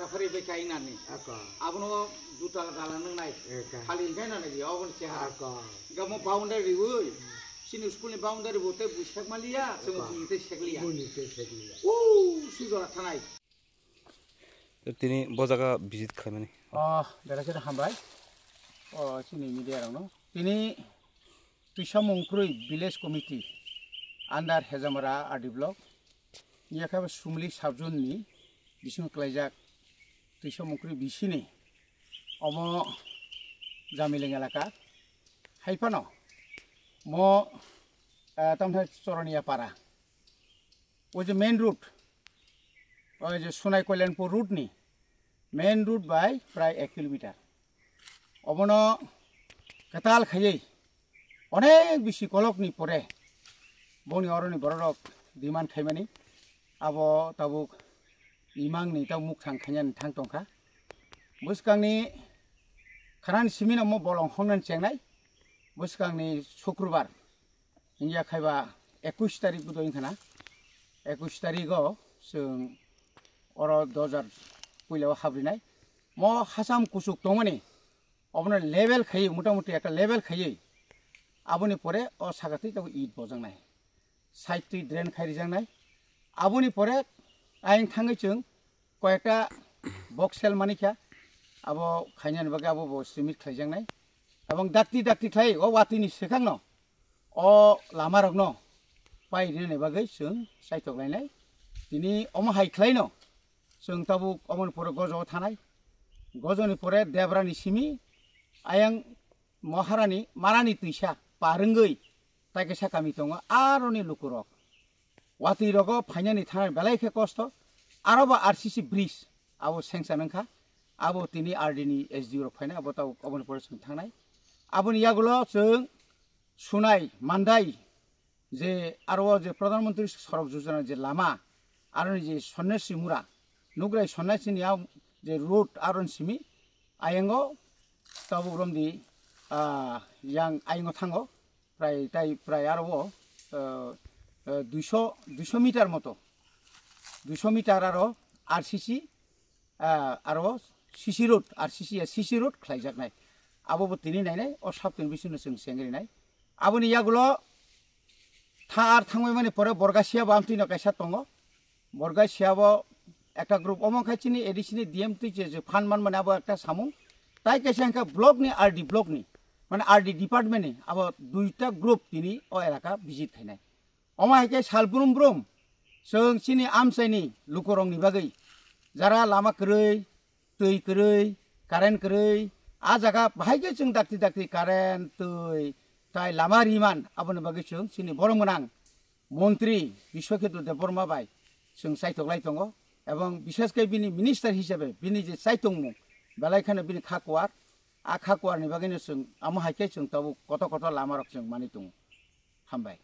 rafari be kai nani abono duta dalan nang nai khali kai nani di obon cheha gamo boundary oi sini school ni boundary bote bushak malia semo bunite seklia sujora thanai তিনি বজাগা visit খাইমানি বেলাকে হামবাই চিনি মিডিয়া রানো তিনি তুইসামংক্রুই village committee under Hezamara RD block ইয়াখাবে সুমলি সাবজননি বিষ্ণু ক্লাইজাক তুইসামংক্রুই বিসিনি অম জামিলেং এলাকা হাইফানো ম তামথাই চরনিয়া পাড়া ওই যে মেন রুট ওই যে সোনাই কল্যাণপুর রুট নি মেন রুট বাই প্রায় 1 কিলোমিটার অবন কাতাল খাইয়ে অনেক বেশি কলকনি পরে বনি অরনি বড়রক দিমান খাইমানি আবো তাবুক ইমাংনি তাও মুখ থাং খাইয়ান থাং টংখা বুসকাংনি খানান সিমিना म বলং হংনান চেংনাই বুসকাংনি শুক্রবার ইয়া খাইবা 21 তারিখ বুদইন খানা 21 তারিখও जों অর 2000 পয়লাও হাবরিনাই ম হাসাম কুসুক দমানি অবনা লেভেল খাই মোটামুটি একটা লেভেল খাই আবনি পরে অ সাগাতি তাও ইট বজাंनाय সাইটটি ড্রেন খাইরি জাंनाय আবনি পরে আইন থাঙ্গै जों কয়েকটা বক্সেল মানিখা আবো খাইনান বাগে আবো সিমিট খাইজাंनाय এবং দাক্তি দাক্তি খাই ও ওয়াতিনি সেখাং ন অ লামা রক ন পাইরিনে বাগে जों সাইতকलायनाय তিনি অম হাইখ্লাই ন जों ताबु अमन परे गजो थानाय गजोनि परे देबरानि सिमि आयां महारानि मारानि तुइसा पारंगै ताके साकामि दङ आरोनि लुकुरक वाति रगो फाइनानि थानाय बेलायखे कष्ट आरोबा आरसीसी ब्रिज आबो सेंसा नंखा आबो तिनि आरडीनि एसडीओ रक फाइना आबो ताव अमन परे जों थांनाय आबोनि यागुलो जों सुनाय मान्दाय जे आरो जे प्रधानमंत्री सड़क योजना जे लामा आरो जे सन्यासी मुरा नुग्राय सन्यासिनियाव जे रोड आरन सिमि आयंगो ताबु रमदि यां आयंगो थांगो प्राय आरो 200 मिटार मतो 200 मिटार आरो आरसीसी आरो सीसी रोड सीसी रोड खालायजानाय आबो तिनि नायनाय अ साबतिन बिसनो जों सेंग्रिनाय आबोनि यागुलो थांबाय माने परे बरगासिया बामतिनो कायसा दङ बरगासियाबो একটা গ্রুপ অমখাইছিনি এডিসিনি ডিএমটি যে ফান্ড মান মানে আবো একটা সামু তাই কেসাংকা ব্লক নি আরডি ব্লক নি মানে আরডি ডিপার্টমেন্ট নি আবো দুইটা গ্রুপ তিনি ও এলাকা ভিজিট খাইনাय অমাহাইকে সালব্রুম ব্রুম जों सिनि आमसाइनि लुकरंनि बागै जारा लामा करै दै करै कारेन्ट करै आ जागा बाहायगे जों दाक्ति दाक्ति कारेन्ट दै ताइ लामा रिमान आबोनि बागै जों सिनि बरमोनां मन्त्रि बिश्वकेतु देबबर्मा बाय जों साइथकलाय दङ এবং বিশেষ করে বিনি মিনিস্টার হিসেবে বিনি যে চাইতং বেলাইখানে বিনি খাকুয়ার আ খাকুয়ারনি বাগैनो जों আমহাইকে जों তাবো কত কত লামারক जों মানি दङ हामबाय।